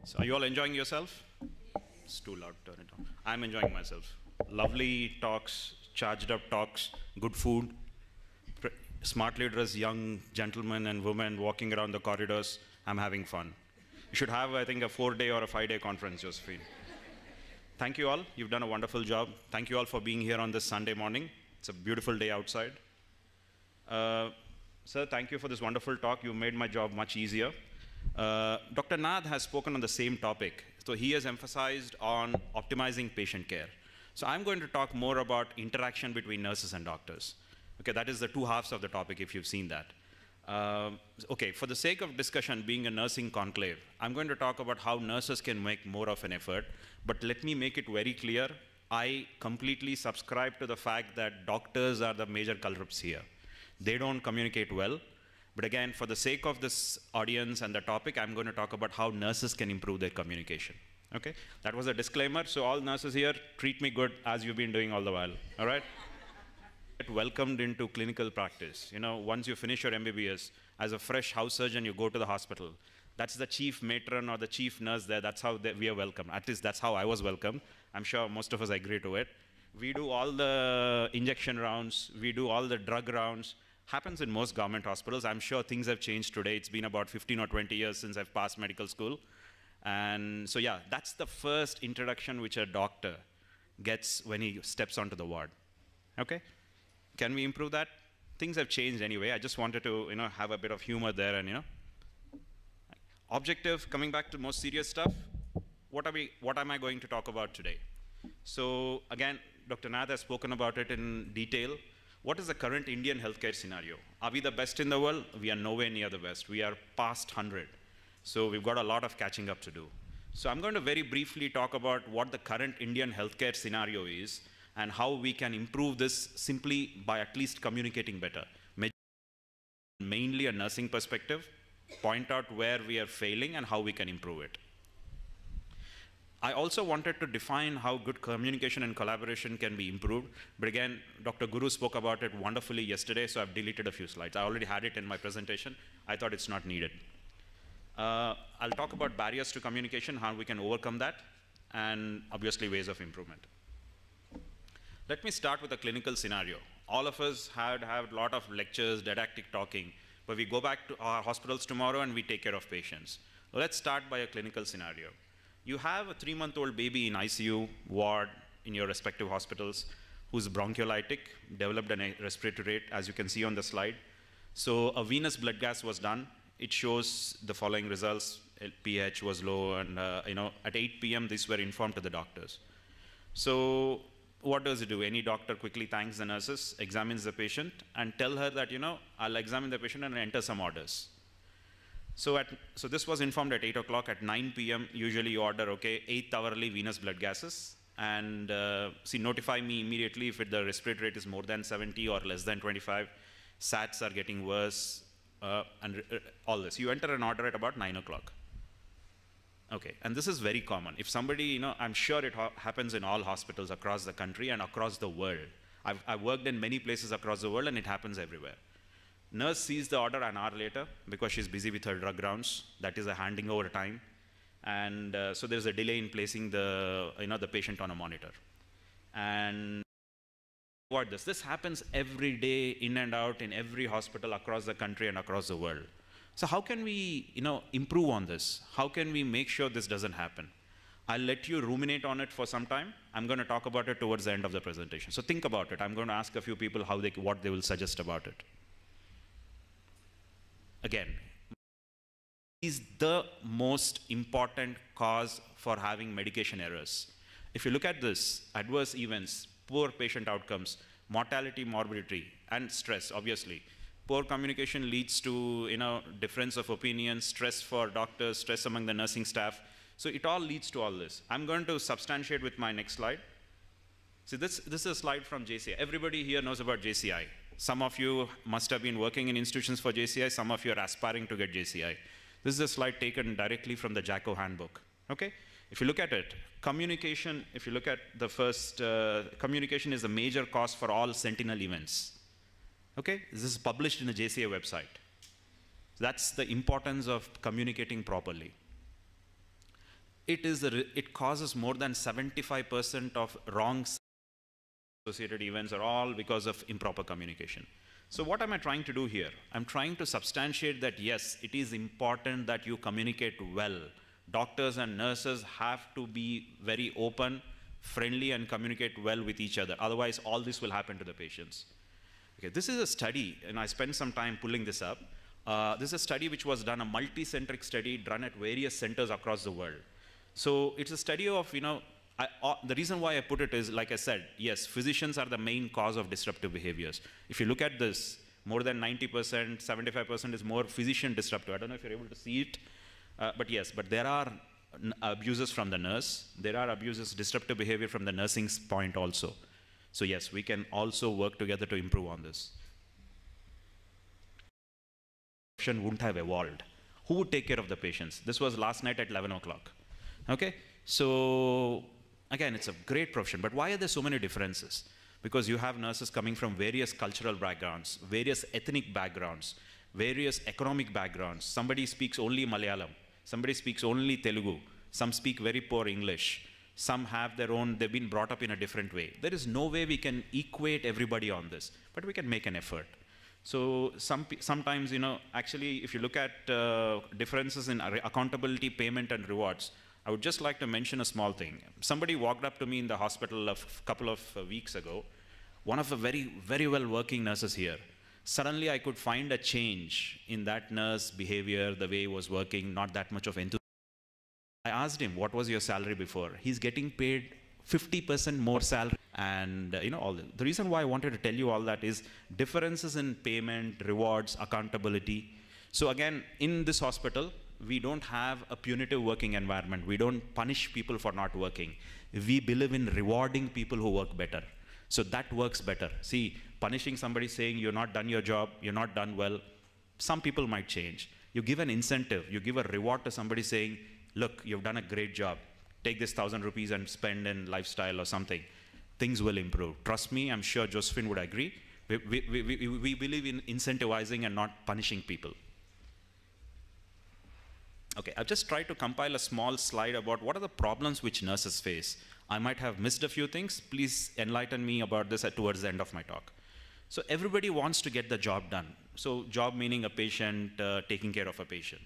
So are you all enjoying yourself? It's too loud, turn it down. I'm enjoying myself. Lovely talks, charged up talks, good food, smartly dressed young gentlemen and women walking around the corridors. I'm having fun. You should have, I think, a 4-day or a 5-day conference, Josephine. Thank you all. You've done a wonderful job. Thank you all for being here on this Sunday morning. It's a beautiful day outside. Sir, thank you for this wonderful talk. You made my job much easier. Dr. Nath has spoken on the same topic. So he has emphasized on optimizing patient care. So I'm going to talk more about interaction between nurses and doctors. Okay, that is the two halves of the topic if you've seen that. Okay, for the sake of discussion, being a nursing conclave, I'm going to talk about how nurses can make more of an effort, but let me make it very clear, I completely subscribe to the fact that doctors are the major culprits here. They don't communicate well, but again, for the sake of this audience and the topic, I'm going to talk about how nurses can improve their communication. Okay, that was a disclaimer, so all nurses here, treat me good as you've been doing all the while, all right? Get welcomed into clinical practice. You know, once you finish your MBBS, as a fresh house surgeon, you go to the hospital. That's the chief matron or the chief nurse there. That's how we are welcomed. At least that's how I was welcomed. I'm sure most of us agree to it. We do all the injection rounds. We do all the drug rounds. Happens in most government hospitals. I'm sure things have changed today. It's been about 15 or 20 years since I've passed medical school. And so yeah, that's the first introduction which a doctor gets when he steps onto the ward. Okay? Can we improve that? Things have changed anyway. I just wanted to, have a bit of humor there and, Objective, coming back to more serious stuff, what am I going to talk about today? So again, Dr. Nath has spoken about it in detail. What is the current Indian healthcare scenario? Are we the best in the world? We are nowhere near the best. We are past 100. So we've got a lot of catching up to do. So I'm going to very briefly talk about what the current Indian healthcare scenario is and how we can improve this simply by at least communicating better. Mainly a nursing perspective, point out where we are failing and how we can improve it. I also wanted to define how good communication and collaboration can be improved, but again, Dr. Guru spoke about it wonderfully yesterday, so I've deleted a few slides. I already had it in my presentation. I thought it's not needed. I'll talk about barriers to communication, how we can overcome that, and obviously ways of improvement. Let me start with a clinical scenario. All of us have a lot of lectures, didactic talking, but we go back to our hospitals tomorrow and we take care of patients. So let's start by a clinical scenario. You have a 3-month-old baby in ICU ward in your respective hospitals who's bronchiolitic, developed a respiratory rate, as you can see on the slide. So a venous blood gas was done. It shows the following results. pH was low, and at 8 p.m. these were informed to the doctors. So what does it do? Any doctor quickly thanks the nurses, examines the patient, and tell her that, I'll examine the patient and enter some orders. So this was informed at 8 o'clock. At 9 p.m., usually you order, okay, 8th hourly venous blood gases, and notify me immediately if the respiratory rate is more than 70 or less than 25. SATs are getting worse, and all this. You enter an order at about 9 o'clock. Okay, and this is very common. If somebody, I'm sure it happens in all hospitals across the country and across the world. I've worked in many places across the world and it happens everywhere. Nurse sees the order an hour later because she's busy with her drug rounds. That is a handing over time. And so there's a delay in placing the patient on a monitor. And avoid this. This happens every day in and out in every hospital across the country and across the world. So how can we, improve on this? How can we make sure this doesn't happen? I'll let you ruminate on it for some time. I'm going to talk about it towards the end of the presentation. So think about it. I'm going to ask a few people what they will suggest about it. Again, is the most important cause for having medication errors. If you look at this, adverse events, poor patient outcomes, mortality, morbidity, and stress, obviously. Poor communication leads to, difference of opinion, stress for doctors, stress among the nursing staff. So it all leads to all this. I'm going to substantiate with my next slide. See, this is a slide from JCI. Everybody here knows about JCI. Some of you must have been working in institutions for JCI. Some of you are aspiring to get JCI. This is a slide taken directly from the JACO handbook. Okay? If you look at it, communication, if you look at the first, communication is a major cause for all sentinel events. Okay, this is published in the JCI website. That's the importance of communicating properly. it causes more than 75% of wrong associated events are all because of improper communication. So what am I trying to do here? I'm trying to substantiate that yes, it is important that you communicate well. Doctors and nurses have to be very open, friendly, and communicate well with each other. Otherwise, all this will happen to the patients. Okay, this is a study, and I spent some time pulling this up. This is a study which was done, a multi-centric study done at various centers across the world. So it's a study of, the reason why I put it is, like I said, yes, physicians are the main cause of disruptive behaviors. If you look at this, more than 90%, 75% is more physician disruptive. I don't know if you're able to see it, but yes, but there are abuses from the nurse. There are abuses, disruptive behavior from the nursing point also. So yes, we can also work together to improve on this. Wouldn't have evolved. Who would take care of the patients? This was last night at 11 o'clock. Okay, so again, it's a great profession, but why are there so many differences? Because you have nurses coming from various cultural backgrounds, various ethnic backgrounds, various economic backgrounds. Somebody speaks only Malayalam, somebody speaks only Telugu, some speak very poor English, some have their own, they've been brought up in a different way. There is no way we can equate everybody on this, but we can make an effort. So sometimes, actually, if you look at differences in accountability, payment, and rewards, I would just like to mention a small thing. Somebody walked up to me in the hospital a couple of weeks ago, one of the very, very well working nurses here. Suddenly, I could find a change in that nurse behavior, the way he was working, not that much of enthusiasm. I asked him, what was your salary before? He's getting paid 50% more salary, and all that. The reason why I wanted to tell you all that is differences in payment, rewards, accountability. So again, in this hospital, we don't have a punitive working environment. We don't punish people for not working. We believe in rewarding people who work better. So that works better. See, punishing somebody saying you're not done your job, you're not done well, some people might change. You give an incentive, you give a reward to somebody saying, look, you've done a great job. Take this 1,000 rupees and spend in lifestyle or something. Things will improve. Trust me, I'm sure Josephine would agree. We believe in incentivizing and not punishing people. Okay, I've just tried to compile a small slide about what are the problems which nurses face. I might have missed a few things. Please enlighten me about this towards the end of my talk. So everybody wants to get the job done. So job meaning a patient, taking care of a patient.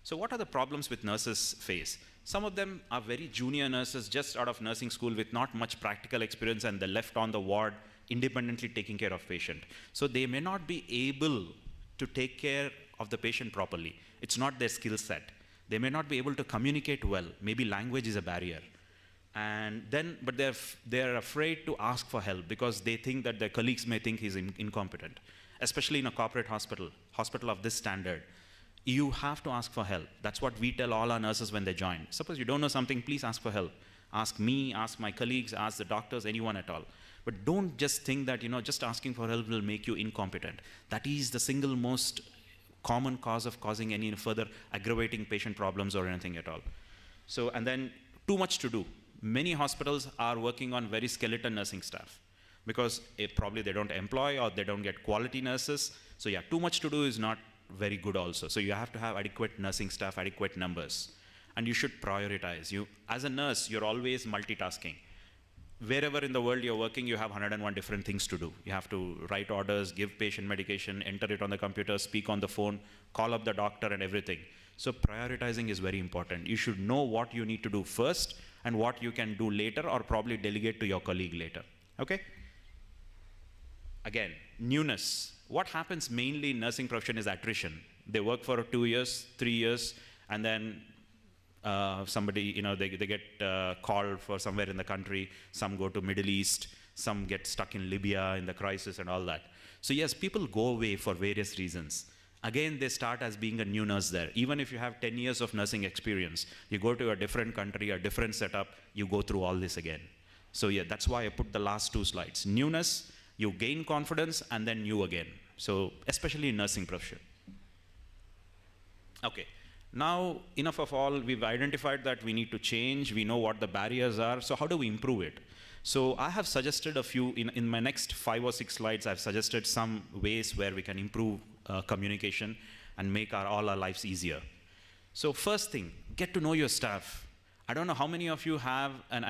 So what are the problems with nurses face? Some of them are very junior nurses just out of nursing school with not much practical experience, and they're left on the ward independently taking care of patient. So they may not be able to take care of the patient properly. It's not their skill set. They may not be able to communicate well. Maybe language is a barrier. But they're afraid to ask for help because they think that their colleagues may think he's incompetent. Especially in a corporate hospital of this standard. You have to ask for help. That's what we tell all our nurses when they join. Suppose you don't know something, please ask for help. Ask me, ask my colleagues, ask the doctors, anyone at all. But don't just think that, just asking for help will make you incompetent. That is the single most common cause of causing any further aggravating patient problems or anything at all. So, and then too much to do. Many hospitals are working on very skeleton nursing staff because probably they don't employ or they don't get quality nurses. So yeah, too much to do is not very good also. So you have to have adequate nursing staff, adequate numbers. And you should prioritize. As a nurse, you're always multitasking. Wherever in the world you're working, you have 101 different things to do. You have to write orders, give patient medication, enter it on the computer, speak on the phone, call up the doctor and everything. So prioritizing is very important. You should know what you need to do first and what you can do later or probably delegate to your colleague later. Okay? Again, newness. What happens mainly in nursing profession is attrition. They work for 2 years, 3 years, and then somebody, they get called for somewhere in the country. Some go to Middle East. Some get stuck in Libya in the crisis and all that. So yes, people go away for various reasons. Again, they start as being a new nurse there. Even if you have 10 years of nursing experience, you go to a different country, a different setup, you go through all this again. So yeah, that's why I put the last 2 slides. Newness, you gain confidence, and then new again. So especially in nursing profession. Okay. Now, enough of all, we've identified that we need to change, we know what the barriers are, so how do we improve it? So I have suggested a few, in my next 5 or 6 slides, I've suggested some ways where we can improve communication and make all our lives easier. So first thing, get to know your staff. I don't know how many of you have an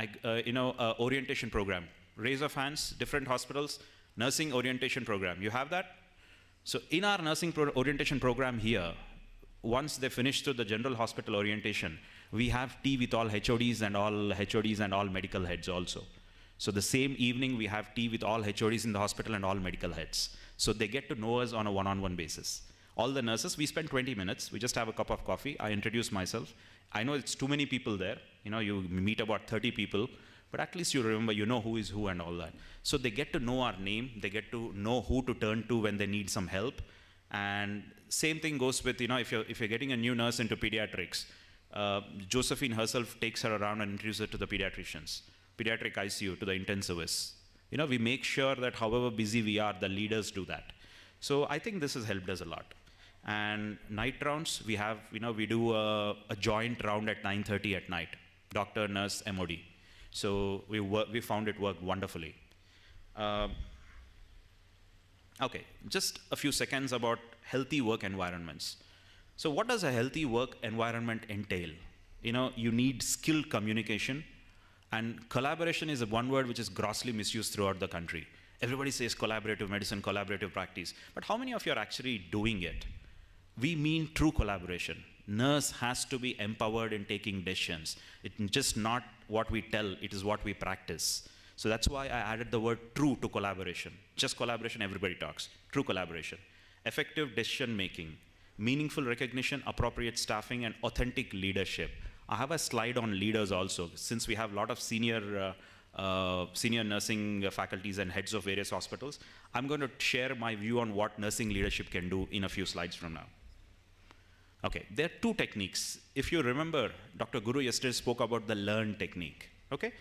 orientation program. Raise of hands, different hospitals, nursing orientation program. You have that? So in our nursing orientation program here, once they finish through the general hospital orientation, we have tea with all HODs and all medical heads also. So the same evening we have tea with all HODs in the hospital and all medical heads. So they get to know us on a one-on-one basis. All the nurses, we spend 20 minutes, we just have a cup of coffee, I introduce myself. I know it's too many people there, you meet about 30 people, but at least you remember, you know who is who and all that. So they get to know our name, they get to know who to turn to when they need some help. And same thing goes with, if you're getting a new nurse into pediatrics, Josephine herself takes her around and introduces her to the pediatricians, pediatric ICU, to the intensivist. We make sure that however busy we are, the leaders do that. So I think this has helped us a lot. And night rounds, we have, we do a joint round at 9:30 at night, doctor, nurse, MOD. So we found it worked wonderfully. Okay, just a few seconds about healthy work environments. So what does a healthy work environment entail? You need skilled communication, and collaboration is one word which is grossly misused throughout the country. Everybody says collaborative medicine, collaborative practice, but how many of you are actually doing it? We mean true collaboration. Nurse has to be empowered in taking decisions. It's just not what we tell, it is what we practice. So that's why I added the word true to collaboration. Just collaboration, everybody talks. True collaboration. Effective decision making, meaningful recognition, appropriate staffing, and authentic leadership. I have a slide on leaders also, since we have a lot of senior nursing faculties and heads of various hospitals. I'm going to share my view on what nursing leadership can do in a few slides from now. Okay, there are two techniques. If you remember, Dr. Guru yesterday spoke about the LEARN technique. Okay,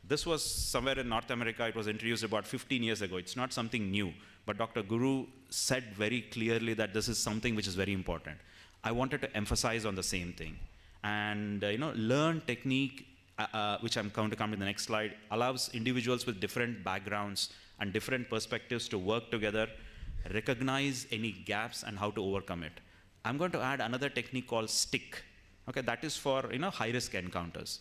this was somewhere in North America. It was introduced about 15 years ago. It's not something new, but Dr. Guru said very clearly that this is something which is very important. I wanted to emphasize on the same thing. And LEARN technique, which I'm going to come in the next slide, allows individuals with different backgrounds and different perspectives to work together, recognize any gaps and how to overcome it. I'm going to add another technique called STICK. Okay, that is for high-risk encounters.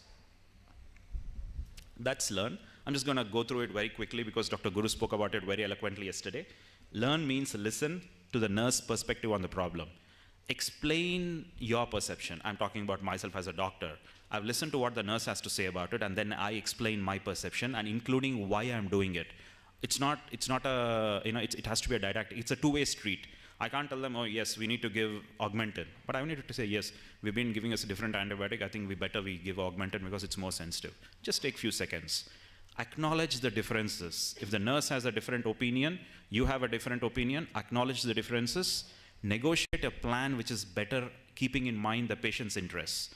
That's LEARN. I'm just going to go through it very quickly because Dr. Guru spoke about it very eloquently yesterday. LEARN means listen to the nurse perspective on the problem. Explain your perception. I'm talking about myself as a doctor. I've listened to what the nurse has to say about it, and then I explain my perception, and including why I'm doing it. It has to be a didactic. It's a two-way street. I can't tell them, oh yes, we need to give Augmentin, but I need to say, yes, we've been giving us a different antibiotic. I think we give Augmentin because it's more sensitive. Just take a few seconds. Acknowledge the differences. If the nurse has a different opinion, you have a different opinion, acknowledge the differences, negotiate a plan which is better, keeping in mind the patient's interests.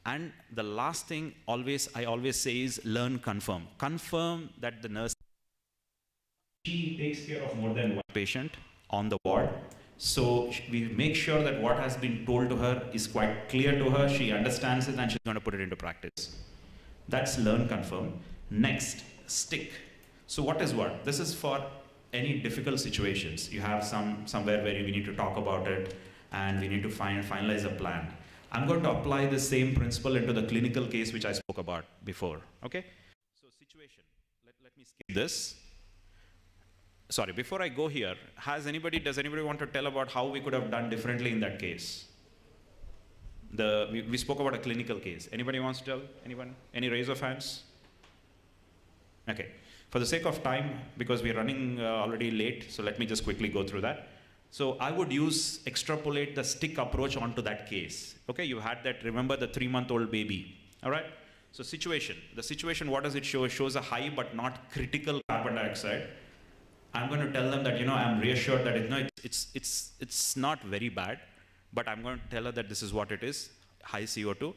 And the last thing I always say is learn, confirm. Confirm that the nurse, she takes care of more than one patient on the ward. So we make sure that what has been told to her is quite clear to her, she understands it, and she's going to put it into practice. That's learn, confirm. Next, stick. So what is what? This is for any difficult situations. You have somewhere where we need to talk about it and we need to finalize a plan. I'm going to apply the same principle into the clinical case which I spoke about before. Okay? So situation. Let me skip this. Sorry, before I go here, does anybody want to tell about how we could have done differently in that case? We spoke about a clinical case. Anybody wants to tell? Anyone? Any raise of hands? Okay. For the sake of time, because we're running already late, so let me just quickly go through that. So I would extrapolate the stick approach onto that case. Okay, you had that, remember the 3-month-old baby. All right? So situation. The situation, what does it show? It shows a high but not critical carbon dioxide. I'm going to tell them that, I'm reassured that it's not very bad, but I'm going to tell her that this is what it is, high CO2.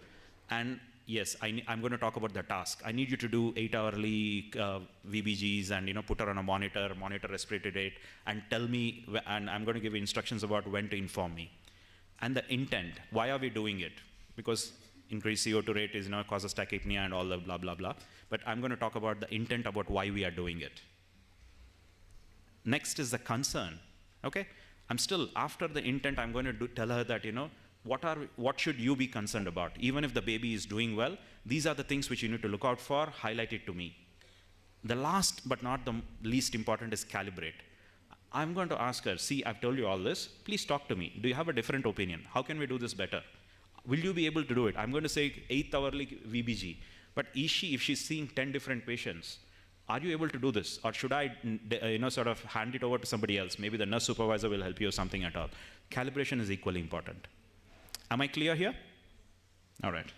And yes, I'm going to talk about the task. I need you to do 8-hourly VBGs and, put her on a monitor respiratory rate, and tell me, and I'm going to give instructions about when to inform me. And the intent, why are we doing it? Because increased CO2 rate is, causes tachypnea and all the blah, blah, blah. But I'm going to talk about the intent about why we are doing it. Next is the concern, okay? I'm still, after the intent, I'm going to tell her that, what should you be concerned about? Even if the baby is doing well, these are the things which you need to look out for, highlight it to me. The last but not the least important is calibrate. I'm going to ask her, see, I've told you all this, please talk to me. Do you have a different opinion? How can we do this better? Will you be able to do it? I'm going to say 8th hourly VBG, but is she, if she's seeing 10 different patients, are you able to do this? Or should I sort of hand it over to somebody else? Maybe the nurse supervisor will help you or something at all. Calibration is equally important. Am I clear here? All right.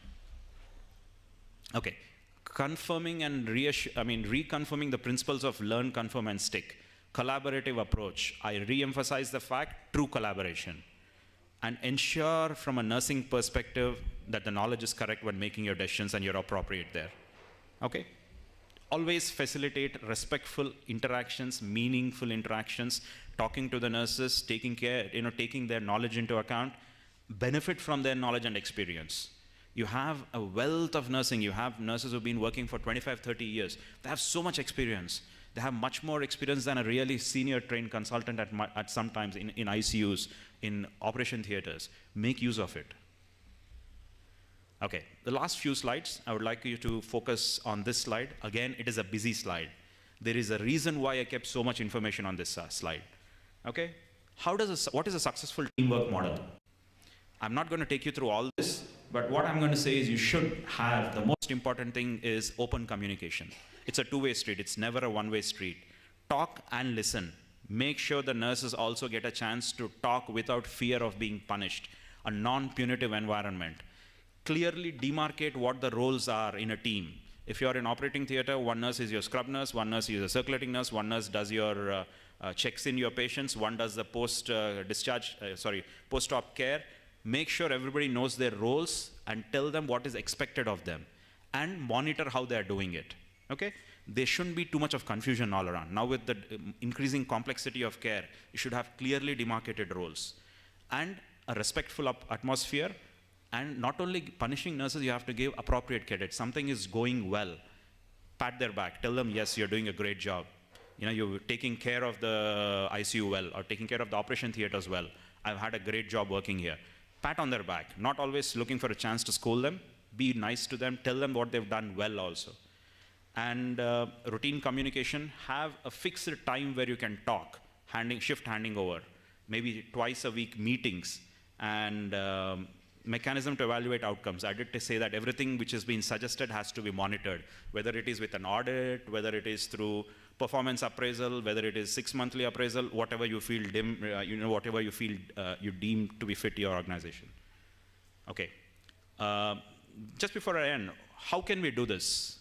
Okay. Confirming and reconfirming the principles of learn, confirm, and stick. Collaborative approach. I re-emphasize the fact, true collaboration. And ensure from a nursing perspective that the knowledge is correct when making your decisions and you're appropriate there. Okay? Always facilitate respectful interactions, meaningful interactions, talking to the nurses, taking care, taking their knowledge into account, benefit from their knowledge and experience. You have a wealth of nursing. You have nurses who've been working for 25, 30 years. They have so much experience. They have much more experience than a really senior trained consultant at sometimes in ICUs, in operation theaters. Make use of it. Okay, the last few slides, I would like you to focus on this slide. Again, it is a busy slide. There is a reason why I kept so much information on this slide. Okay, what is a successful teamwork model? I'm not going to take you through all this, but what I'm going to say is you should have, the most important thing is open communication. It's a two-way street. It's never a one-way street. Talk and listen. Make sure the nurses also get a chance to talk without fear of being punished. A non-punitive environment. Clearly demarcate what the roles are in a team. If you're in operating theater, one nurse is your scrub nurse, one nurse is a circulating nurse, one nurse does your checks in your patients, one does the post-op care. Make sure everybody knows their roles and tell them what is expected of them and monitor how they're doing it. Okay? There shouldn't be too much of confusion all around. Now with the increasing complexity of care, you should have clearly demarcated roles and a respectful atmosphere. And not only punishing nurses, you have to give appropriate credit. Something is going well, pat their back, tell them, yes, you're doing a great job. You're taking care of the ICU well, or taking care of the operation theaters well. I've had a great job working here. Pat on their back, not always looking for a chance to scold them. Be nice to them, tell them what they've done well also. And routine communication, have a fixed time where you can talk, shift handing over, maybe twice a week meetings, and mechanism to evaluate outcomes. I did say that everything which has been suggested has to be monitored, whether it is with an audit, whether it is through performance appraisal, whether it is 6-monthly appraisal, whatever you feel whatever you feel you deem to be fit to your organization. Okay. Just before I end, how can we do this?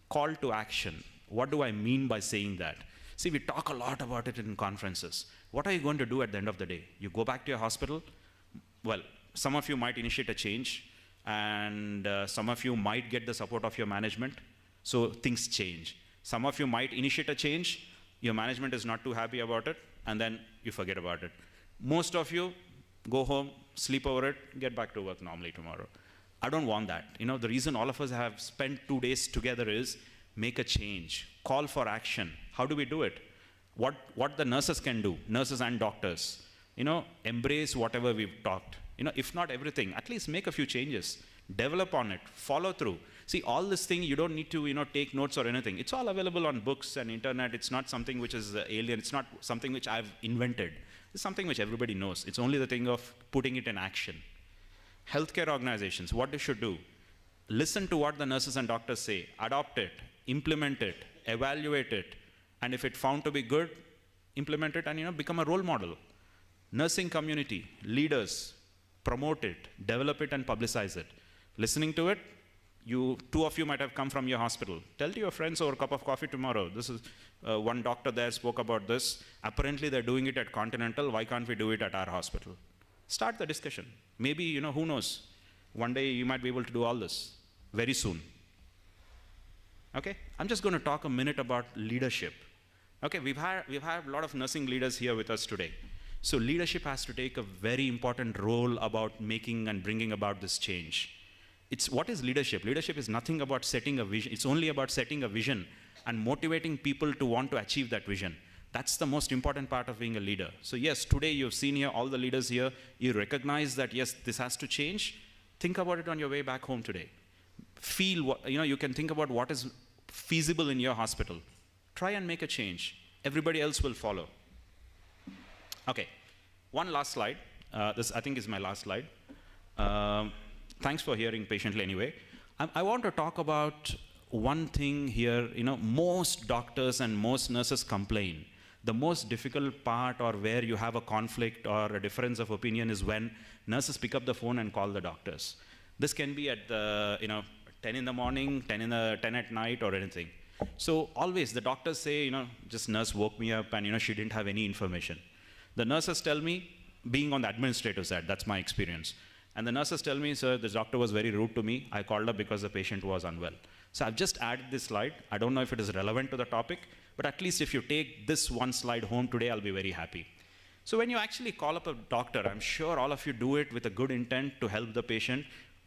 Call to action. What do I mean by saying that? See, we talk a lot about it in conferences. What are you going to do at the end of the day? You go back to your hospital? Well, some of you might initiate a change, and some of you might get the support of your management, so things change. Some of you might initiate a change, your management is not too happy about it, and then you forget about it. Most of you go home, sleep over it, get back to work normally tomorrow. I don't want that. The reason all of us have spent 2 days together is make a change, call for action. How do we do it? What the nurses can do, nurses and doctors, embrace whatever we've talked. If not everything, at least make a few changes, develop on it, follow through. See, all this thing, you don't need to, take notes or anything. It's all available on books and internet. It's not something which is alien. It's not something which I've invented. It's something which everybody knows. It's only the thing of putting it in action. Healthcare organizations, what they should do, listen to what the nurses and doctors say, adopt it, implement it, evaluate it, and if it's found to be good, implement it and, become a role model. Nursing community, leaders, promote it, develop it and publicize it. Listening to it, two of you might have come from your hospital. Tell to your friends over a cup of coffee tomorrow. This is, one doctor there spoke about this. Apparently they're doing it at Continental. Why can't we do it at our hospital? Start the discussion. Maybe, who knows? One day you might be able to do all this very soon. Okay? I'm just going to talk a minute about leadership. Okay, we've had a lot of nursing leaders here with us today. So leadership has to take a very important role about making and bringing about this change. What is leadership? Leadership is nothing about setting a vision. It's only about setting a vision and motivating people to want to achieve that vision. That's the most important part of being a leader. So yes, today you've seen here, all the leaders here, you recognize that yes, this has to change. Think about it on your way back home today. Feel what, you can think about what is feasible in your hospital. Try and make a change. Everybody else will follow. Okay, one last slide. This I think is my last slide. Thanks for hearing patiently anyway. I want to talk about one thing here. Most doctors and most nurses complain. The most difficult part, or where you have a conflict or a difference of opinion, is when nurses pick up the phone and call the doctors. This can be at the 10 in the morning, 10 at night, or anything. So always the doctors say, just nurse woke me up and she didn't have any information. The nurses tell me, being on the administrative side, that's my experience. And the nurses tell me, sir, this doctor was very rude to me. I called up because the patient was unwell. So I've just added this slide. I don't know if it is relevant to the topic, but at least if you take this one slide home today, I'll be very happy. So when you actually call up a doctor, I'm sure all of you do it with a good intent to help the patient,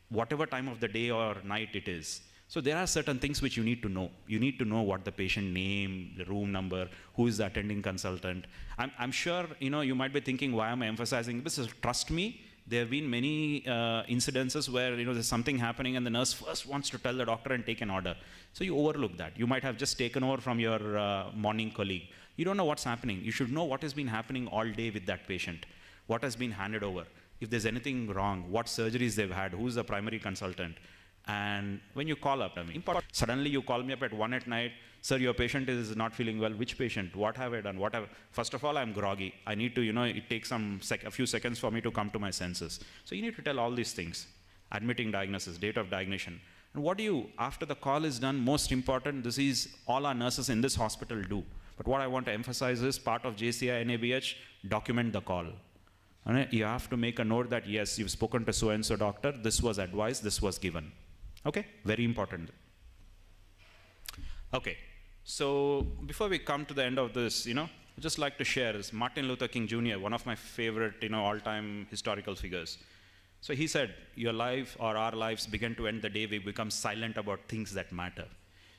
whatever time of the day or night it is. So there are certain things which you need to know. You need to know what the patient name, the room number, who is the attending consultant. I'm sure you might be thinking, why am I emphasizing this? Trust me, there have been many incidences where there's something happening and the nurse first wants to tell the doctor and take an order. So you overlook that. You might have just taken over from your morning colleague. You don't know what's happening. You should know what has been happening all day with that patient, what has been handed over, if there's anything wrong, what surgeries they've had, who's the primary consultant. And when you call up, suddenly you call me up at 1 at night, sir, your patient is not feeling well. Which patient? What have I done? First of all, I'm groggy. I need to, it takes a few seconds for me to come to my senses. So you need to tell all these things. Admitting diagnosis, date of diagnosis. And what do you, after the call is done, most important, this is all our nurses in this hospital do. But what I want to emphasize is part of JCI NABH, document the call. You have to make a note that, yes, you've spoken to so-and-so doctor, this was advised, this was given. Okay, very important. Okay, so before we come to the end of this, I'd just like to share is Martin Luther King Jr., one of my favorite, all-time historical figures. So he said, your life or our lives begin to end the day we become silent about things that matter.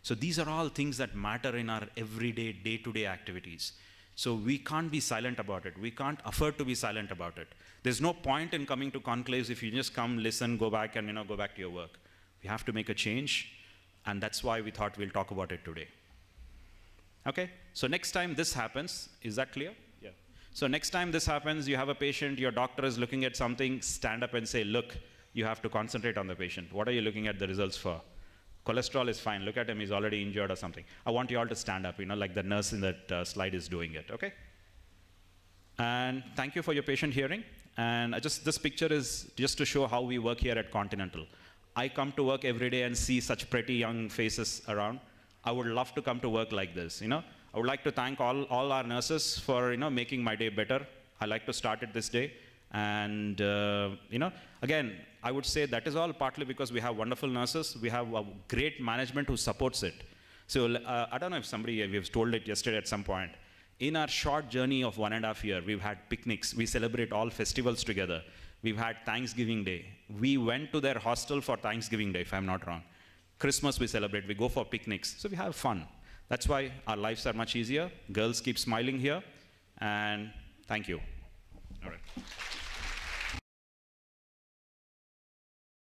So these are all things that matter in our everyday, day-to-day activities. So we can't be silent about it. We can't afford to be silent about it. There's no point in coming to conclaves if you just come, listen, go back, and go back to your work. We have to make a change, and that's why we thought we'll talk about it today. Okay, so next time this happens, is that clear? Yeah. So next time this happens, you have a patient, your doctor is looking at something, stand up and say, look, you have to concentrate on the patient. What are you looking at the results for? Cholesterol is fine, look at him, he's already injured or something. I want you all to stand up, like the nurse in that slide is doing it, okay? And thank you for your patient hearing. And this picture is just to show how we work here at Continental. I come to work every day and see such pretty young faces around. I would love to come to work like this, I would like to thank all our nurses for, making my day better. I like to start it this day. And, again, I would say that is all partly because we have wonderful nurses. We have a great management who supports it. So I don't know if we've told it yesterday at some point. In our short journey of 1.5 years, we've had picnics. We celebrate all festivals together. We've had Thanksgiving Day. We went to their hostel for Thanksgiving Day, if I'm not wrong. Christmas we celebrate. We go for picnics. So we have fun. That's why our lives are much easier. Girls keep smiling here. And thank you. All right.